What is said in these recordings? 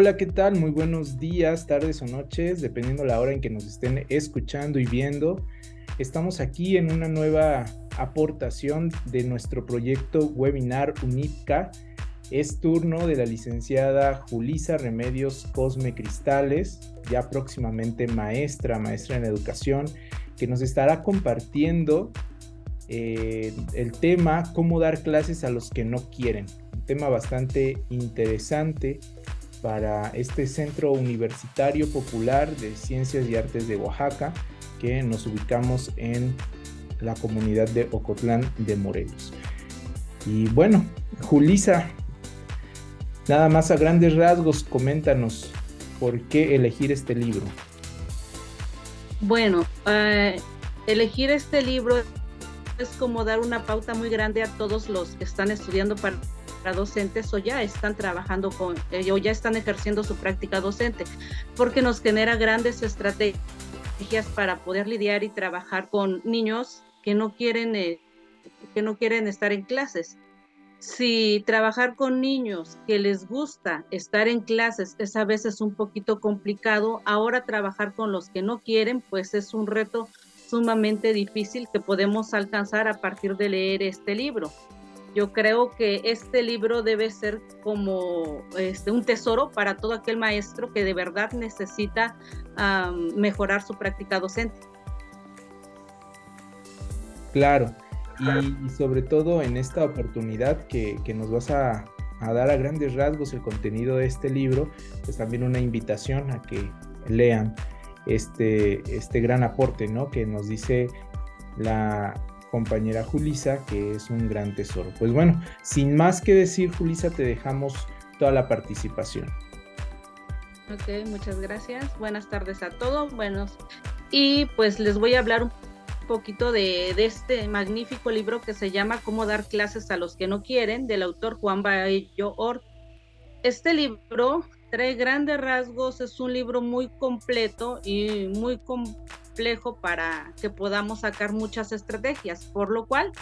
Hola, ¿qué tal? Muy buenos días, tardes o noches, dependiendo la hora en que nos estén escuchando y viendo. Estamos aquí en una nueva aportación de nuestro proyecto webinar UNIPCA. Es turno de la licenciada Julisa Remedios Cosme Cristales, ya próximamente maestra en educación, que nos estará compartiendo el tema cómo dar clases a los que no quieren. Un tema bastante interesante para este Centro Universitario Popular de Ciencias y Artes de Oaxaca, que nos ubicamos en la comunidad de Ocotlán de Morelos. Y bueno, Julisa, nada más a grandes rasgos, coméntanos por qué elegir este libro. Bueno, elegir este libro es como dar una pauta muy grande a todos los que están estudiando para docentes o ya están trabajando o ya están ejerciendo su práctica docente, porque nos genera grandes estrategias para poder lidiar y trabajar con niños que no quieren estar en clases. Si trabajar con niños que les gusta estar en clases es a veces un poquito complicado, ahora trabajar con los que no quieren, pues es un reto sumamente difícil que podemos alcanzar a partir de leer este libro. Yo creo que este libro debe ser como un tesoro para todo aquel maestro que de verdad necesita mejorar su práctica docente. Claro, y sobre todo en esta oportunidad que nos vas a dar a grandes rasgos el contenido de este libro, pues también una invitación a que lean este gran aporte, ¿no? Que nos dice la compañera Julisa, que es un gran tesoro. Pues bueno, sin más que decir, Julisa, te dejamos toda la participación. Ok, muchas gracias. Buenas tardes a todos. Y pues les voy a hablar un poquito de este magnífico libro que se llama Cómo dar clases a los que no quieren, del autor Juan Baello Ort. Este libro trae grandes rasgos, es un libro muy completo y muy complejo para que podamos sacar muchas estrategias, por lo cual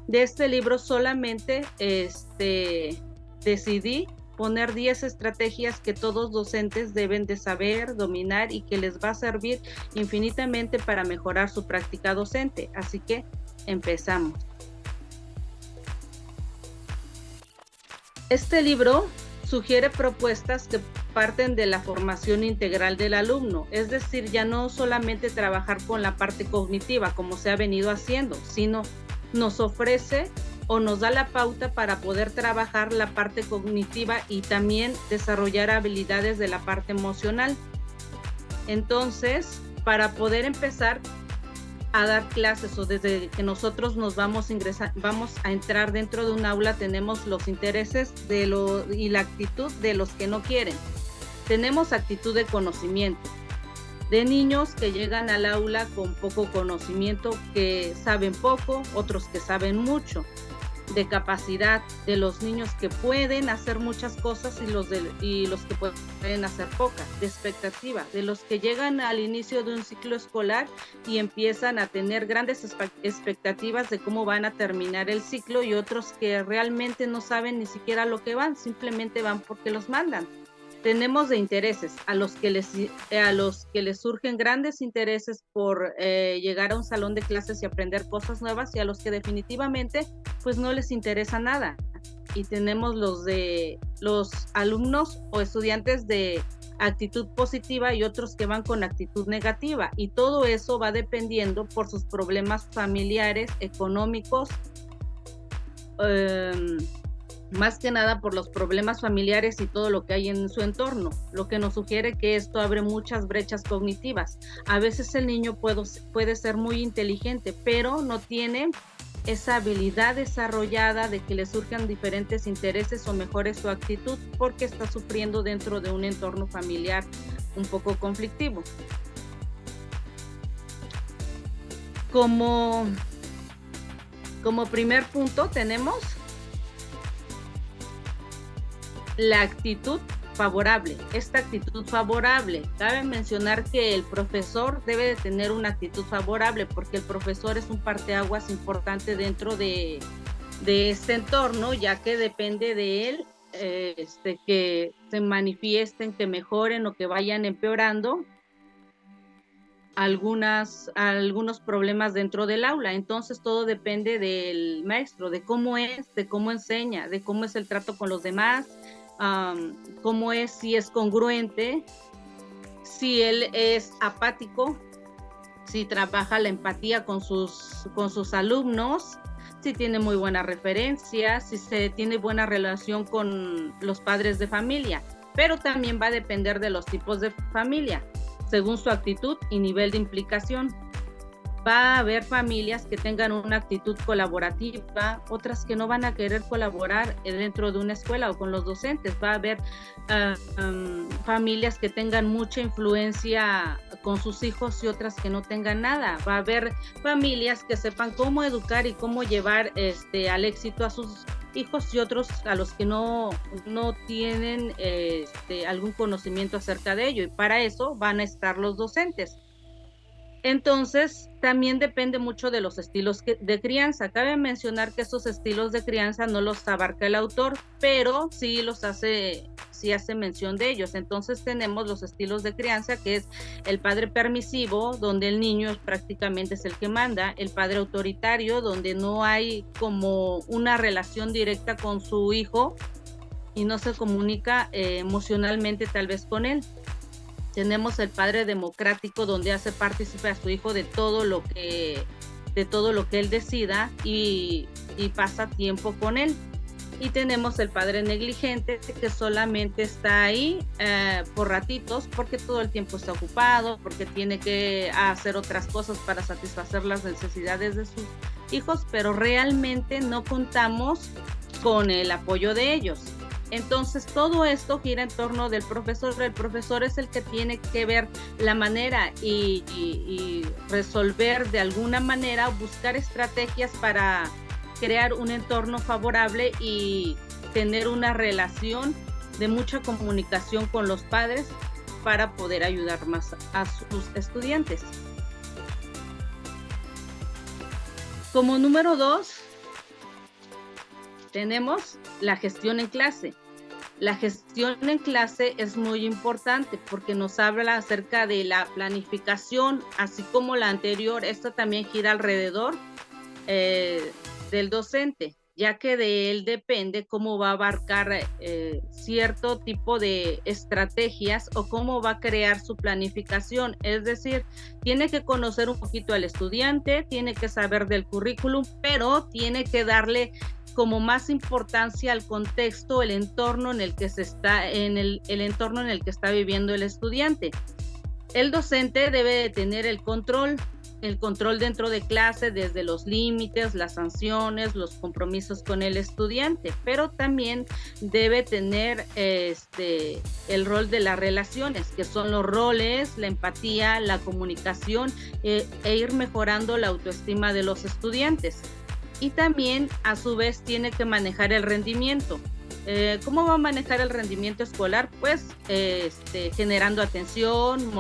de este libro solamente decidí poner 10 estrategias que todos docentes deben de saber, dominar y que les va a servir infinitamente para mejorar su práctica docente. Así que empezamos. Este libro sugiere propuestas que parten de la formación integral del alumno, es decir, ya no solamente trabajar con la parte cognitiva como se ha venido haciendo, sino nos ofrece o nos da la pauta para poder trabajar la parte cognitiva y también desarrollar habilidades de la parte emocional. Entonces, para poder empezar a dar clases o desde que nosotros nos vamos a entrar dentro de un aula, tenemos los intereses y la actitud de los que no quieren. Tenemos actitud de conocimiento, de niños que llegan al aula con poco conocimiento, que saben poco, otros que saben mucho, de capacidad, de los niños que pueden hacer muchas cosas y los que pueden hacer pocas, de expectativa, de los que llegan al inicio de un ciclo escolar y empiezan a tener grandes expectativas de cómo van a terminar el ciclo, y otros que realmente no saben ni siquiera lo que van, simplemente van porque los mandan. Tenemos de intereses a los que les surgen grandes intereses por llegar a un salón de clases y aprender cosas nuevas, y a los que definitivamente pues no les interesa nada. Y tenemos los alumnos o estudiantes de actitud positiva y otros que van con actitud negativa, y todo eso va dependiendo por sus problemas familiares, económicos, más que nada por los problemas familiares y todo lo que hay en su entorno, lo que nos sugiere que esto abre muchas brechas cognitivas. A veces el niño puede ser muy inteligente, pero no tiene esa habilidad desarrollada de que le surjan diferentes intereses o mejore su actitud porque está sufriendo dentro de un entorno familiar un poco conflictivo. Como primer punto tenemos la actitud favorable. Esta actitud favorable, cabe mencionar que el profesor debe de tener una actitud favorable, porque el profesor es un parteaguas importante dentro de este entorno, ya que depende de él que se manifiesten, que mejoren o que vayan empeorando algunos problemas dentro del aula. Entonces todo depende del maestro, de cómo enseña, de cómo es el trato con los demás, cómo es, si es congruente, si él es apático, si trabaja la empatía con sus alumnos, si tiene muy buena referencia, si se tiene buena relación con los padres de familia. Pero también va a depender de los tipos de familia, según su actitud y nivel de implicación. Va a haber familias que tengan una actitud colaborativa, otras que no van a querer colaborar dentro de una escuela o con los docentes. Va a haber familias que tengan mucha influencia con sus hijos y otras que no tengan nada. Va a haber familias que sepan cómo educar y cómo llevar al éxito a sus hijos y otros a los que no tienen algún conocimiento acerca de ello, y para eso van a estar los docentes. Entonces, también depende mucho de los estilos de crianza. Cabe mencionar que estos estilos de crianza no los abarca el autor, pero sí hace mención de ellos. Entonces tenemos los estilos de crianza, que es el padre permisivo, donde el niño prácticamente es el que manda; el padre autoritario, donde no hay como una relación directa con su hijo y no se comunica emocionalmente tal vez con él. Tenemos el padre democrático, donde hace partícipe a su hijo de todo lo que él decida y pasa tiempo con él. Y tenemos el padre negligente, que solamente está ahí por ratitos, porque todo el tiempo está ocupado, porque tiene que hacer otras cosas para satisfacer las necesidades de sus hijos, pero realmente no contamos con el apoyo de ellos. Entonces todo esto gira en torno del profesor. El profesor es el que tiene que ver la manera y resolver de alguna manera, buscar estrategias para crear un entorno favorable y tener una relación de mucha comunicación con los padres para poder ayudar más a sus estudiantes. Como número 2, tenemos la gestión en clase. La gestión en clase es muy importante porque nos habla acerca de la planificación, así como la anterior. Esta también gira alrededor del docente, ya que de él depende cómo va a abarcar cierto tipo de estrategias o cómo va a crear su planificación. Es decir, tiene que conocer un poquito al estudiante, tiene que saber del currículum, pero tiene que darle como más importancia al contexto, el entorno en el que el entorno en el que está viviendo el estudiante. El docente debe de tener el control dentro de clase, desde los límites, las sanciones, los compromisos con el estudiante, pero también debe tener el rol de las relaciones, que son los roles, la empatía, la comunicación, e ir mejorando la autoestima de los estudiantes. Y también, a su vez, tiene que manejar el rendimiento. ¿Cómo va a manejar el rendimiento escolar? Pues generando atención,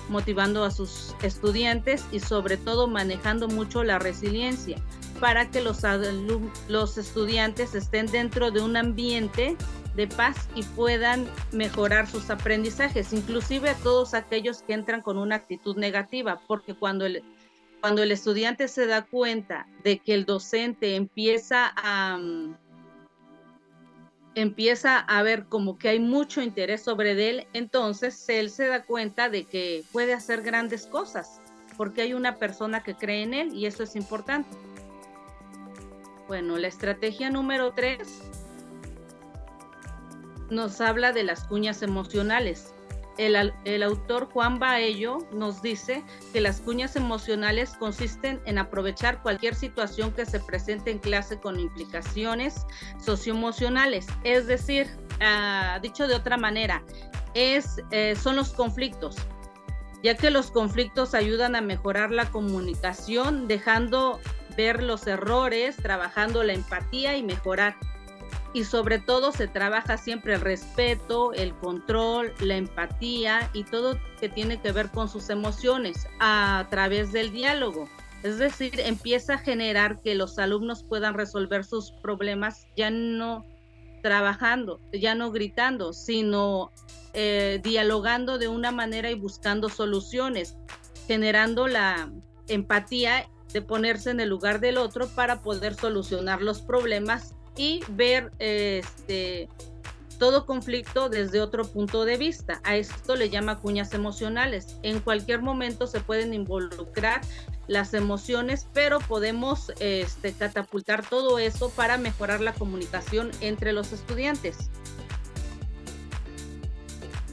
motivando a sus estudiantes y sobre todo manejando mucho la resiliencia para que los estudiantes estén dentro de un ambiente de paz y puedan mejorar sus aprendizajes, inclusive a todos aquellos que entran con una actitud negativa, porque cuando el estudiante se da cuenta de que el docente empieza a ver como que hay mucho interés sobre él, entonces él se da cuenta de que puede hacer grandes cosas, porque hay una persona que cree en él y eso es importante. Bueno, la estrategia número 3 nos habla de las cuñas emocionales. El autor Juan Baello nos dice que las cuñas emocionales consisten en aprovechar cualquier situación que se presente en clase con implicaciones socioemocionales. Es decir, dicho de otra manera, son los conflictos, ya que los conflictos ayudan a mejorar la comunicación, dejando ver los errores, trabajando la empatía y mejorar. Y sobre todo se trabaja siempre el respeto, el control, la empatía y todo que tiene que ver con sus emociones a través del diálogo. Es decir, empieza a generar que los alumnos puedan resolver sus problemas ya no trabajando, ya no gritando, sino dialogando de una manera y buscando soluciones, generando la empatía de ponerse en el lugar del otro para poder solucionar los problemas y ver todo conflicto desde otro punto de vista. A esto le llama cuñas emocionales. En cualquier momento se pueden involucrar las emociones, pero podemos catapultar todo eso para mejorar la comunicación entre los estudiantes.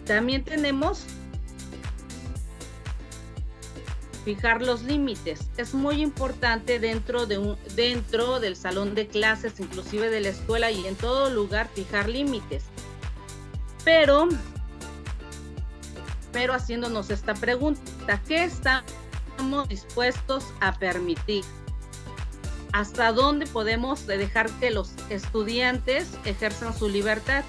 También tenemos fijar los límites. Es muy importante dentro del salón de clases, inclusive de la escuela y en todo lugar, fijar límites. Pero haciéndonos esta pregunta, ¿qué estamos dispuestos a permitir? ¿Hasta dónde podemos dejar que los estudiantes ejerzan su libertad?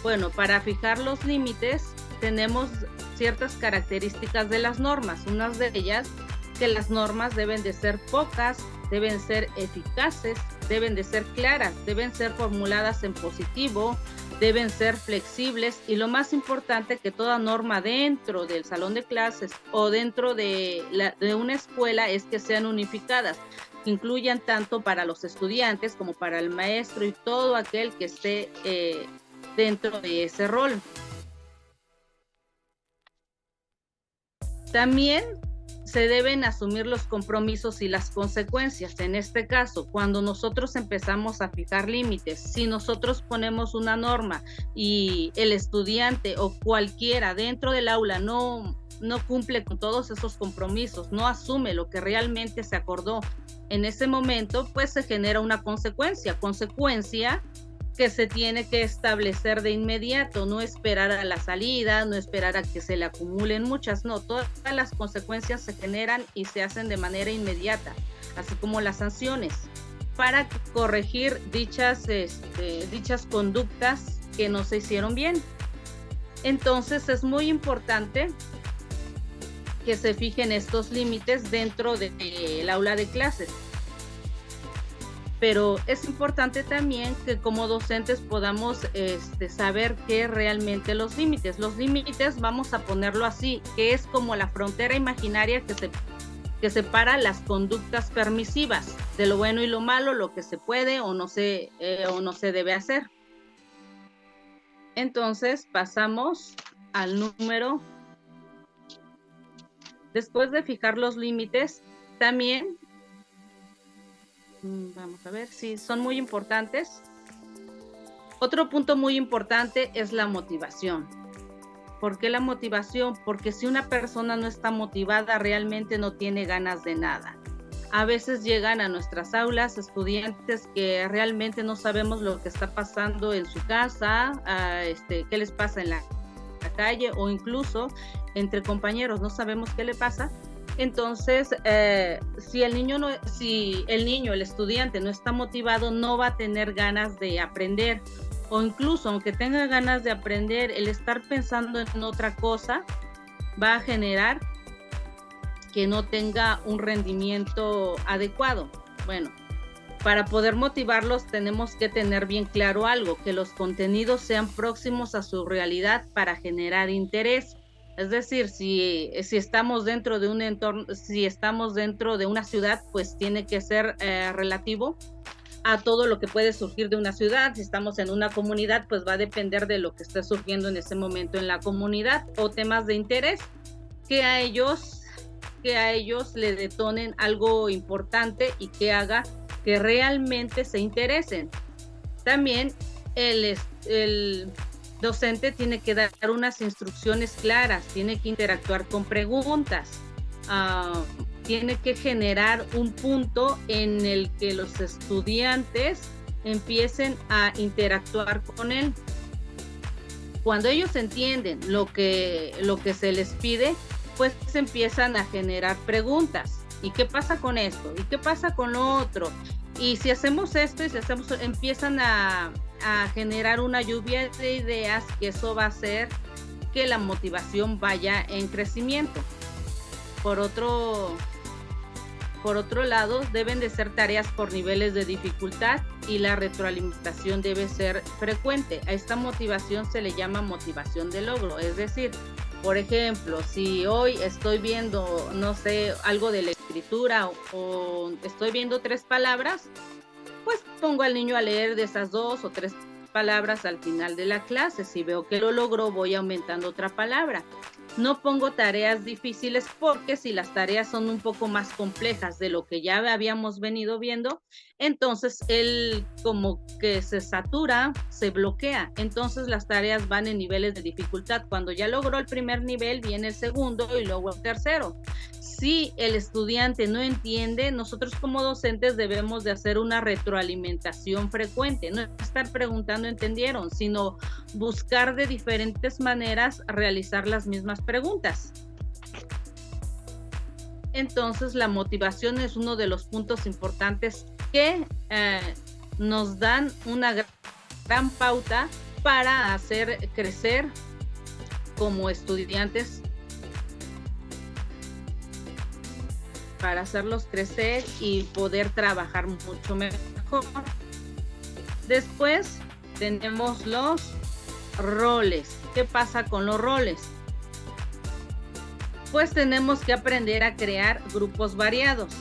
Bueno, para fijar los límites tenemos ciertas características de las normas. Unas de ellas, que las normas deben de ser pocas, deben ser eficaces, deben de ser claras, deben ser formuladas en positivo, deben ser flexibles y lo más importante, que toda norma dentro del salón de clases o dentro de una escuela es que sean unificadas, que incluyan tanto para los estudiantes como para el maestro y todo aquel que esté dentro de ese rol. También se deben asumir los compromisos y las consecuencias. En este caso, cuando nosotros empezamos a fijar límites, si nosotros ponemos una norma y el estudiante o cualquiera dentro del aula no cumple con todos esos compromisos, no asume lo que realmente se acordó en ese momento, pues se genera una consecuencia que se tiene que establecer de inmediato, no esperar a la salida, no esperar a que se le acumulen muchas, no, todas las consecuencias se generan y se hacen de manera inmediata, así como las sanciones, para corregir dichas conductas que no se hicieron bien. Entonces es muy importante que se fijen estos límites dentro del aula de clases. Pero es importante también que como docentes podamos saber qué realmente los límites. Los límites, vamos a ponerlo así, que es como la frontera imaginaria que separa las conductas permisivas de lo bueno y lo malo, lo que se puede o no se debe hacer. Entonces pasamos al número. Después de fijar los límites, también vamos a ver si son muy importantes. Otro punto muy importante es la motivación. ¿Por qué la motivación? Porque si una persona no está motivada, realmente no tiene ganas de nada. A veces llegan a nuestras aulas estudiantes que realmente no sabemos lo que está pasando en su casa, qué les pasa en la calle o incluso entre compañeros, no sabemos qué le pasa. Entonces, si el estudiante no está motivado, no va a tener ganas de aprender, o incluso aunque tenga ganas de aprender, el estar pensando en otra cosa va a generar que no tenga un rendimiento adecuado. Bueno, para poder motivarlos tenemos que tener bien claro algo, que los contenidos sean próximos a su realidad para generar interés. Es decir, si estamos dentro de un entorno, si estamos dentro de una ciudad, pues tiene que ser relativo a todo lo que puede surgir de una ciudad. Si estamos en una comunidad, pues va a depender de lo que esté surgiendo en ese momento en la comunidad o temas de interés que a ellos le detonen algo importante y que haga que realmente se interesen. También el docente tiene que dar unas instrucciones claras, tiene que interactuar con preguntas, tiene que generar un punto en el que los estudiantes empiecen a interactuar con él. Cuando ellos entienden lo que se les pide, pues empiezan a generar preguntas. ¿Y qué pasa con esto? ¿Y qué pasa con lo otro? Y si hacemos esto, empiezan a generar una lluvia de ideas, que eso va a hacer que la motivación vaya en crecimiento. Por otro por otro lado, deben de ser tareas por niveles de dificultad y la retroalimentación debe ser frecuente. A esta motivación se le llama motivación de logro, es decir, por ejemplo, si hoy estoy viendo, no sé, algo de la escritura o estoy viendo 3 palabras, pues pongo al niño a leer de esas 2 o 3 palabras al final de la clase. Si veo que lo logró, voy aumentando otra palabra. No pongo tareas difíciles porque si las tareas son un poco más complejas de lo que ya habíamos venido viendo, entonces él como que se satura, se bloquea. Entonces las tareas van en niveles de dificultad. Cuando ya logró el primer nivel, viene el segundo y luego el tercero. Si el estudiante no entiende, nosotros como docentes debemos de hacer una retroalimentación frecuente, no estar preguntando ¿entendieron?, sino buscar de diferentes maneras realizar las mismas preguntas. Entonces la motivación es uno de los puntos importantes que nos dan una gran pauta para hacer crecer como estudiantes, para hacerlos crecer y poder trabajar mucho mejor. Después tenemos los roles. ¿Qué pasa con los roles? Pues tenemos que aprender a crear grupos variados.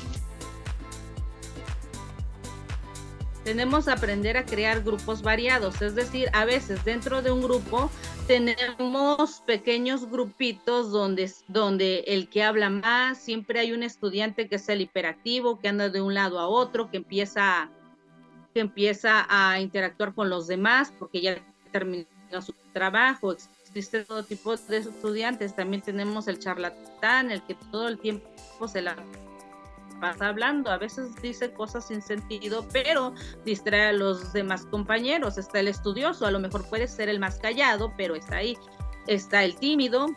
Tenemos que aprender a crear grupos variados, es decir, a veces dentro de un grupo tenemos pequeños grupitos donde el que habla más, siempre hay un estudiante que es el hiperactivo, que anda de un lado a otro, que empieza a interactuar con los demás porque ya terminó su trabajo. Existe todo tipo de estudiantes. También tenemos el charlatán, el que todo el tiempo se la pasa hablando, a veces dice cosas sin sentido, pero distrae a los demás compañeros. Está el estudioso, a lo mejor puede ser el más callado, pero está ahí. Está el tímido,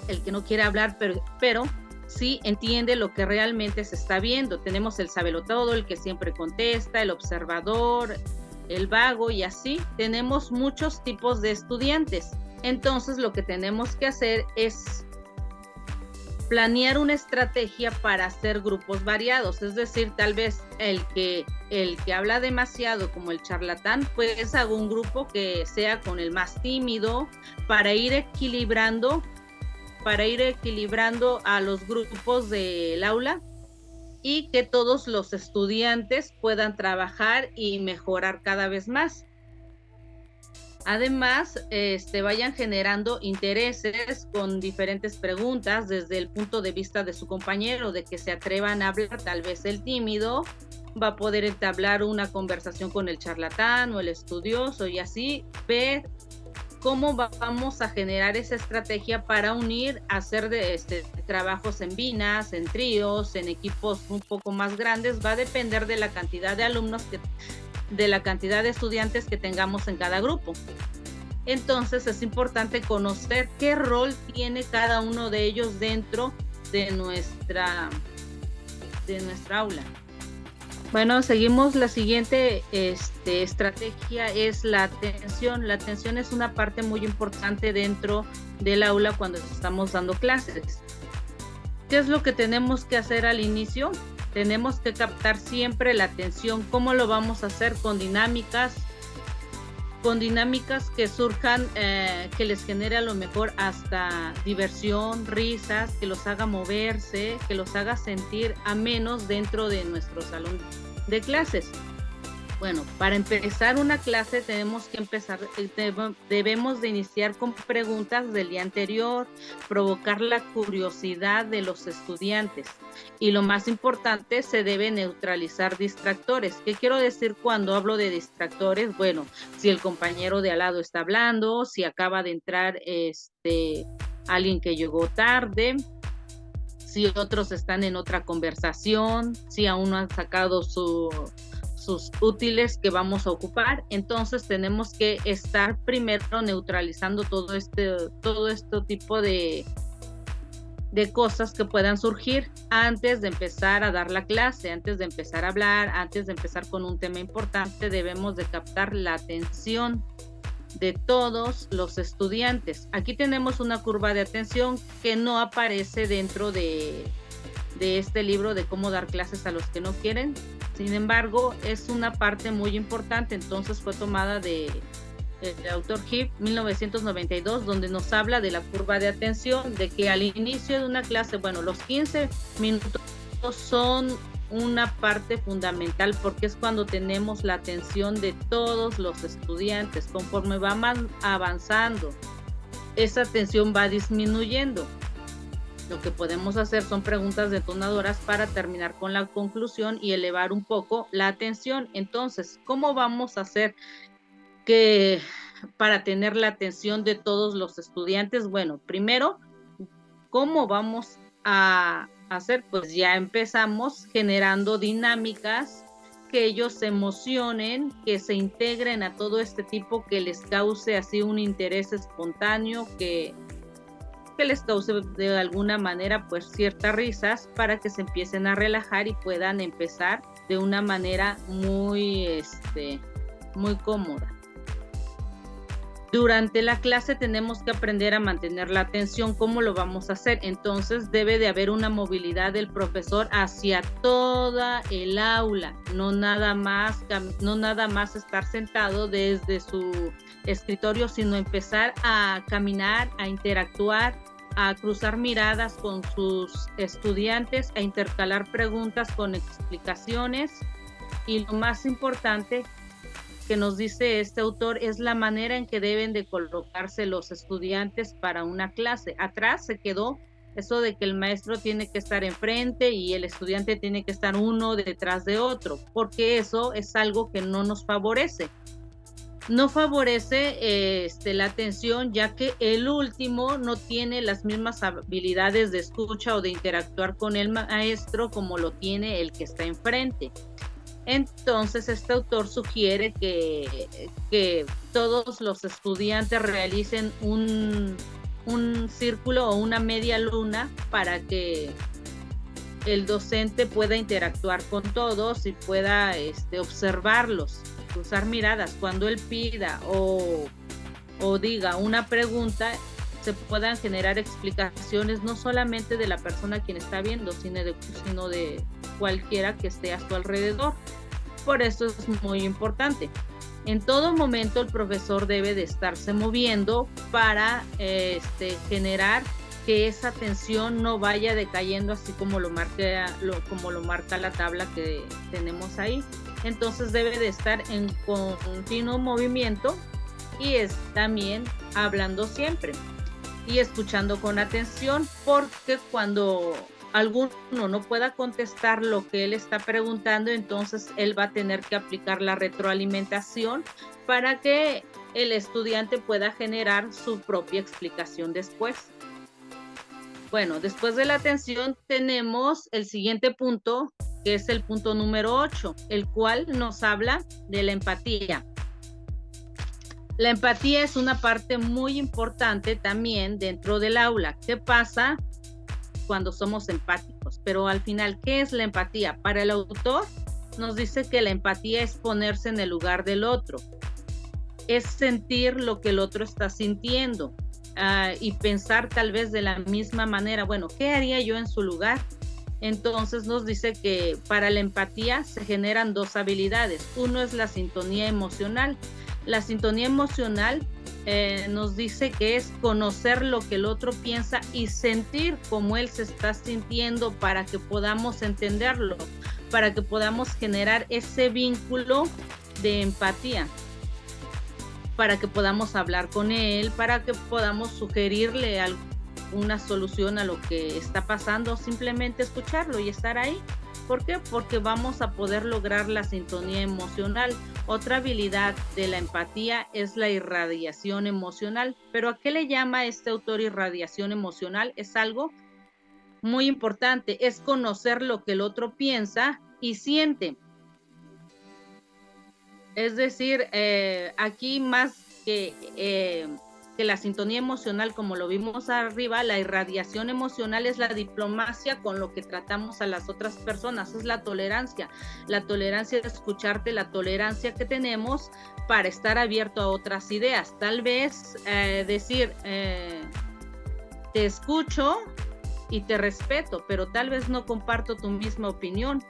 el que no quiere hablar, pero sí entiende lo que realmente se está viendo. Tenemos el sabelotodo, el que siempre contesta, el observador, el vago, y así tenemos muchos tipos de estudiantes. Entonces lo que tenemos que hacer es planear una estrategia para hacer grupos variados, es decir, tal vez el que habla demasiado, como el charlatán, pues hago un grupo que sea con el más tímido para ir equilibrando a los grupos del aula y que todos los estudiantes puedan trabajar y mejorar cada vez más. Además, vayan generando intereses con diferentes preguntas desde el punto de vista de su compañero, de que se atrevan a hablar. Tal vez el tímido va a poder entablar una conversación con el charlatán o el estudioso, y así ver cómo vamos a generar esa estrategia para unir, hacer trabajos en binas, en tríos, en equipos un poco más grandes. Va a depender de la cantidad de alumnos de la cantidad de estudiantes que tengamos en cada grupo. Entonces es importante conocer qué rol tiene cada uno de ellos dentro de nuestra aula. Bueno, seguimos. La siguiente estrategia es la atención. La atención es una parte muy importante dentro del aula cuando estamos dando clases. ¿Qué es lo que tenemos que hacer al inicio? Tenemos que captar siempre la atención. ¿Cómo lo vamos a hacer? Con dinámicas que surjan, que les genere a lo mejor hasta diversión, risas, que los haga moverse, que los haga sentir amenos dentro de nuestro salón de clases. Bueno, para empezar una clase debemos de iniciar con preguntas del día anterior, provocar la curiosidad de los estudiantes, y lo más importante, se debe neutralizar distractores. ¿Qué quiero decir cuando hablo de distractores? Bueno, si el compañero de al lado está hablando, si acaba de entrar alguien que llegó tarde, si otros están en otra conversación, si aún no han sacado sus útiles que vamos a ocupar. Entonces tenemos que estar primero neutralizando todo este tipo de cosas que puedan surgir antes de empezar a dar la clase, antes de empezar a hablar, antes de empezar con un tema importante. Debemos de captar la atención de todos los estudiantes. Aquí tenemos una curva de atención que no aparece dentro de de este libro de cómo dar clases a los que no quieren. Sin embargo, es una parte muy importante, entonces fue tomada de el autor Heath, 1992, donde nos habla de la curva de atención, de que al inicio de una clase, bueno, los 15 minutos son una parte fundamental porque es cuando tenemos la atención de todos los estudiantes. Conforme va avanzando, esa atención va disminuyendo. Lo que podemos hacer son preguntas detonadoras para terminar con la conclusión y elevar un poco la atención. Entonces, ¿cómo vamos a hacer para tener la atención de todos los estudiantes? Bueno, primero, ¿cómo vamos a hacer? Pues ya empezamos generando dinámicas que ellos se emocionen, que se integren a todo este tipo, que les cause así un interés espontáneo, que les cause de alguna manera pues ciertas risas, para que se empiecen a relajar y puedan empezar de una manera muy cómoda. Durante la clase tenemos que aprender a mantener la atención. ¿Cómo lo vamos a hacer? Entonces debe de haber una movilidad del profesor hacia toda el aula, no nada más estar sentado desde su escritorio, sino empezar a caminar, a interactuar, a cruzar miradas con sus estudiantes, a intercalar preguntas con explicaciones, y lo más importante que nos dice este autor es la manera en que deben de colocarse los estudiantes para una clase. Atrás se quedó eso de que el maestro tiene que estar enfrente y el estudiante tiene que estar uno detrás de otro, porque eso es algo que no nos favorece. No favorece la atención, ya que el último no tiene las mismas habilidades de escucha o de interactuar con el maestro como lo tiene el que está enfrente. Entonces, este autor sugiere que todos los estudiantes realicen un círculo o una media luna para que el docente pueda interactuar con todos y pueda observarlos, cruzar miradas. Cuando él pida o diga una pregunta, se puedan generar explicaciones no solamente de la persona a quien está viendo, sino de cualquiera que esté a su alrededor. Por eso es muy importante. En todo momento el profesor debe de estarse moviendo para generar que esa atención no vaya decayendo, así como lo marca la tabla que tenemos ahí. Entonces debe de estar en continuo movimiento y es también hablando siempre y escuchando con atención, porque cuando alguno no pueda contestar lo que él está preguntando, entonces él va a tener que aplicar la retroalimentación para que el estudiante pueda generar su propia explicación después. Bueno, después de la atención tenemos el siguiente punto, que es el punto número 8, el cual nos habla de la empatía. La empatía es una parte muy importante también dentro del aula. ¿Qué pasa cuando somos empáticos? Pero al final, ¿qué es la empatía? Para el autor nos dice que la empatía es ponerse en el lugar del otro, es sentir lo que el otro está sintiendo y pensar tal vez de la misma manera. Bueno, ¿qué haría yo en su lugar? Entonces nos dice que para la empatía se generan dos habilidades. Uno es la sintonía emocional. La sintonía emocional nos dice que es conocer lo que el otro piensa y sentir cómo él se está sintiendo para que podamos entenderlo, para que podamos generar ese vínculo de empatía, para que podamos hablar con él, para que podamos sugerirle una solución a lo que está pasando, simplemente escucharlo y estar ahí. ¿Por qué? Porque vamos a poder lograr la sintonía emocional. Otra habilidad de la empatía es la irradiación emocional. ¿Pero a qué le llama este autor irradiación emocional? Es algo muy importante, es conocer lo que el otro piensa y siente. Es decir, aquí más que la sintonía emocional, como lo vimos arriba, la irradiación emocional es la diplomacia con lo que tratamos a las otras personas, es la tolerancia de escucharte, la tolerancia que tenemos para estar abierto a otras ideas. Tal vez decir, te escucho, y te respeto, pero tal vez no comparto tu misma opinión,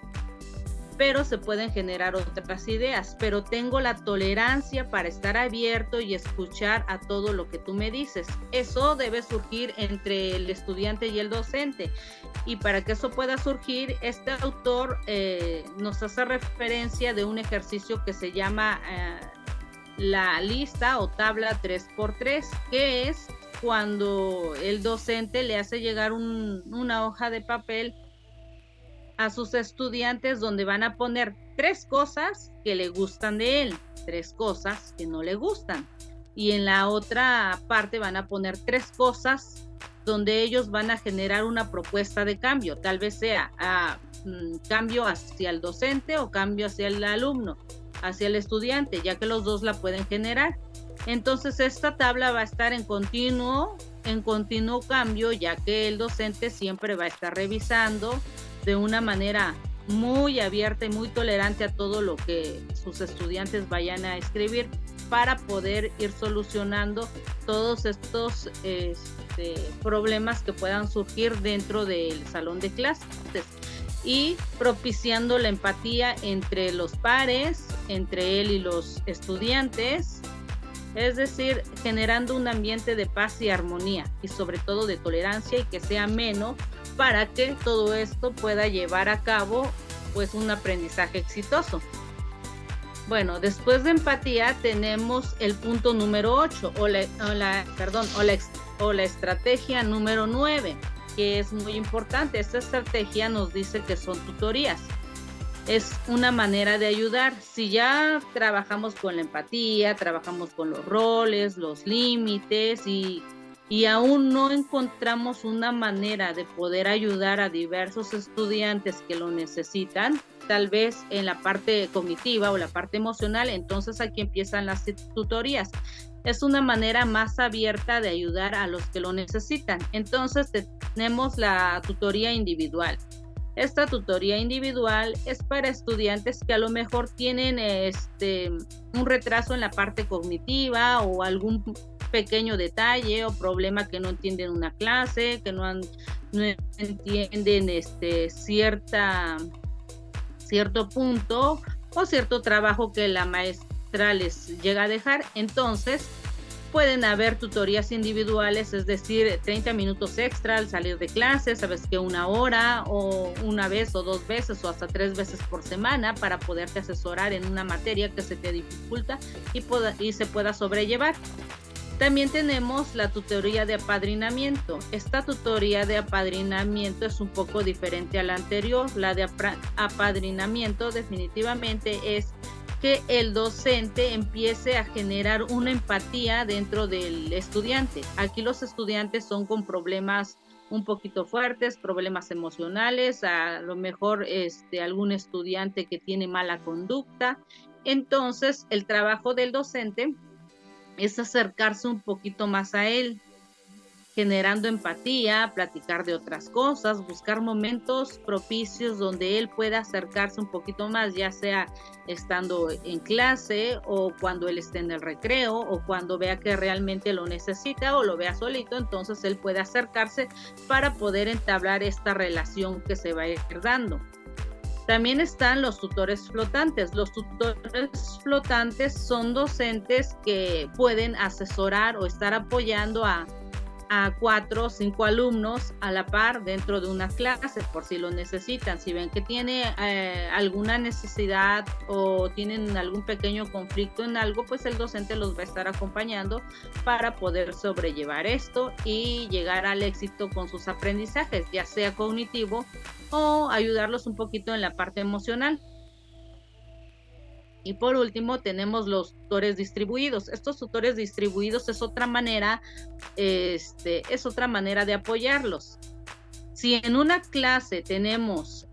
pero se pueden generar otras ideas, pero tengo la tolerancia para estar abierto y escuchar a todo lo que tú me dices. Eso debe surgir entre el estudiante y el docente, y para que eso pueda surgir, este autor nos hace referencia de un ejercicio que se llama la lista o tabla 3x3, que es cuando el docente le hace llegar una hoja de papel a sus estudiantes donde van a poner 3 cosas que le gustan de él, 3 cosas que no le gustan, y en la otra parte van a poner 3 cosas donde ellos van a generar una propuesta de cambio, tal vez sea cambio hacia el docente o cambio hacia el alumno, hacia el estudiante, ya que los dos la pueden generar. Entonces esta tabla va a estar en continuo cambio, ya que el docente siempre va a estar revisando de una manera muy abierta y muy tolerante a todo lo que sus estudiantes vayan a escribir, para poder ir solucionando todos estos problemas que puedan surgir dentro del salón de clases, y propiciando la empatía entre los pares, entre él y los estudiantes, es decir, generando un ambiente de paz y armonía, y sobre todo de tolerancia, y que sea ameno, para que todo esto pueda llevar a cabo pues un aprendizaje exitoso. Bueno, después de empatía tenemos el punto número 8 o la estrategia número 9, que es muy importante. Esta estrategia nos dice que son tutorías. Es una manera de ayudar. Si ya trabajamos con la empatía, trabajamos con los roles, los límites, y aún no encontramos una manera de poder ayudar a diversos estudiantes que lo necesitan, tal vez en la parte cognitiva o la parte emocional, entonces aquí empiezan las tutorías. Es una manera más abierta de ayudar a los que lo necesitan. Entonces tenemos la tutoría individual. Esta tutoría individual es para estudiantes que a lo mejor tienen un retraso en la parte cognitiva, o algún pequeño detalle o problema que no entienden una clase, que no entienden cierto punto o cierto trabajo que la maestra les llega a dejar. Entonces pueden haber tutorías individuales, es decir, 30 minutos extra al salir de clase, sabes que 1 hora, o una vez o 2 veces o hasta 3 veces por semana, para poderte asesorar en una materia que se te dificulta y se pueda sobrellevar. También tenemos la tutoría de apadrinamiento. Esta tutoría de apadrinamiento es un poco diferente a la anterior. La de apadrinamiento definitivamente es que el docente empiece a generar una empatía dentro del estudiante. Aquí los estudiantes son con problemas un poquito fuertes, problemas emocionales, a lo mejor algún estudiante que tiene mala conducta. Entonces el trabajo del docente es acercarse un poquito más a él, generando empatía, platicar de otras cosas, buscar momentos propicios donde él pueda acercarse un poquito más, ya sea estando en clase, o cuando él esté en el recreo, o cuando vea que realmente lo necesita o lo vea solito, entonces él puede acercarse para poder entablar esta relación que se va a ir dando. También están los tutores flotantes. Los tutores flotantes son docentes que pueden asesorar o estar apoyando a 4 o 5 alumnos a la par dentro de una clase, por si lo necesitan. Si ven que tiene alguna necesidad o tienen algún pequeño conflicto en algo, pues el docente los va a estar acompañando para poder sobrellevar esto y llegar al éxito con sus aprendizajes, ya sea cognitivo o ayudarlos un poquito en la parte emocional. Y por último tenemos los tutores distribuidos. Estos tutores distribuidos es otra manera de apoyarlos. Si en una clase tenemos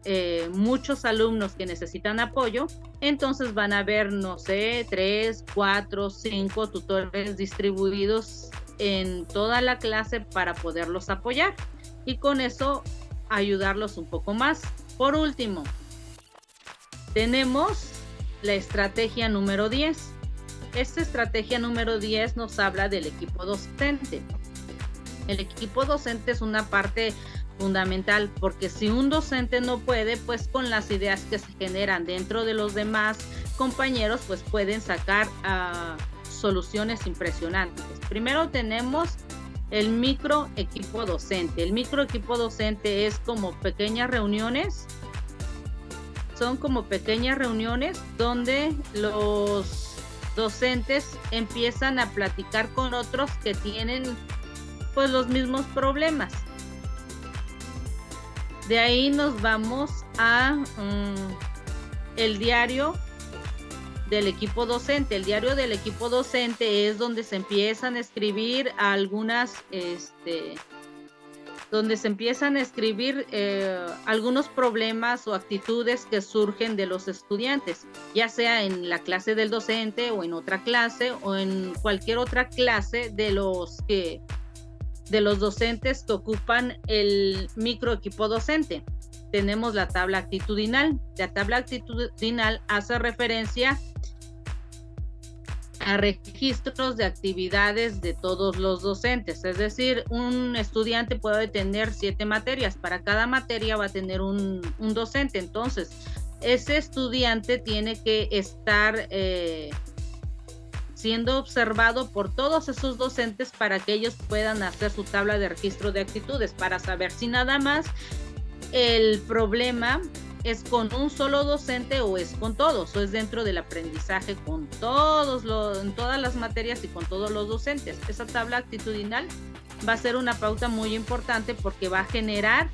muchos alumnos que necesitan apoyo, entonces van a haber, 3, 4, 5 tutores distribuidos en toda la clase para poderlos apoyar y con eso ayudarlos un poco más. Por último, tenemos la estrategia número 10. Esta estrategia número 10 nos habla del equipo docente. El equipo docente es una parte fundamental, porque si un docente no puede, pues con las ideas que se generan dentro de los demás compañeros, pues pueden sacar soluciones impresionantes. Primero tenemos el micro equipo docente. El micro equipo docente es como pequeñas reuniones, son como pequeñas reuniones donde los docentes empiezan a platicar con otros que tienen pues los mismos problemas. De ahí nos vamos a el diario del equipo docente. El diario del equipo docente es donde se empiezan a escribir algunos problemas o actitudes que surgen de los estudiantes, ya sea en la clase del docente o en otra clase o en cualquier otra clase de los docentes que ocupan el micro equipo docente. Tenemos la tabla actitudinal. La tabla actitudinal hace referencia a registros de actividades de todos los docentes, es decir, un estudiante puede tener 7 materias, para cada materia va a tener un docente, entonces ese estudiante tiene que estar siendo observado por todos esos docentes para que ellos puedan hacer su tabla de registro de actitudes, para saber si nada más el problema es con un solo docente o es con todos, o es dentro del aprendizaje con en todas las materias y con todos los docentes. Esa tabla actitudinal va a ser una pauta muy importante porque va a generar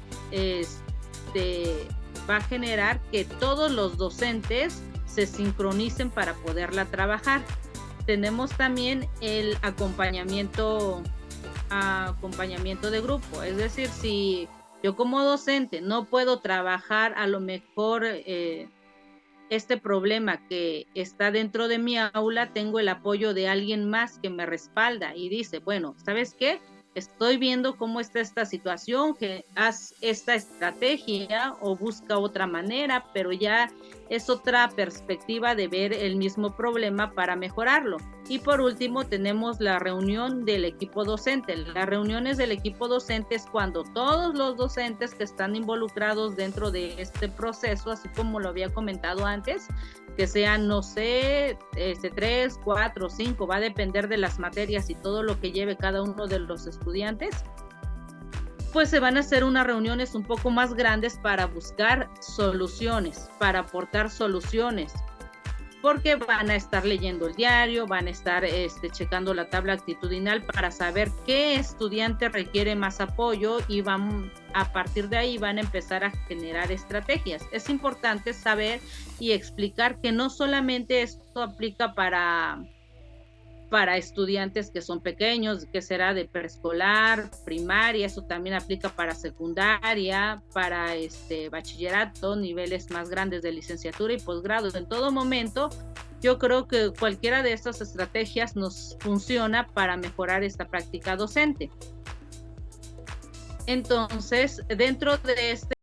que todos los docentes se sincronicen para poderla trabajar. Tenemos también el acompañamiento de grupo, es decir, si yo como docente no puedo trabajar a lo mejor este problema que está dentro de mi aula, tengo el apoyo de alguien más que me respalda y dice, bueno, ¿sabes qué? Estoy viendo cómo está esta situación, que haz esta estrategia o busca otra manera, pero ya es otra perspectiva de ver el mismo problema para mejorarlo. Y por último tenemos la reunión del equipo docente. Las reuniones del equipo docente es cuando todos los docentes que están involucrados dentro de este proceso, así como lo había comentado antes, que sean, no sé, 3, 4, 5, va a depender de las materias y todo lo que lleve cada uno de los estudiantes, pues se van a hacer unas reuniones un poco más grandes para buscar soluciones, para aportar soluciones, porque van a estar leyendo el diario, van a estar checando la tabla actitudinal para saber qué estudiante requiere más apoyo y a partir de ahí van a empezar a generar estrategias. Es importante saber y explicar que no solamente esto aplica para estudiantes que son pequeños, que será de preescolar, primaria, eso también aplica para secundaria, para bachillerato, niveles más grandes de licenciatura y posgrado. En todo momento, yo creo que cualquiera de estas estrategias nos funciona para mejorar esta práctica docente. Entonces, dentro de este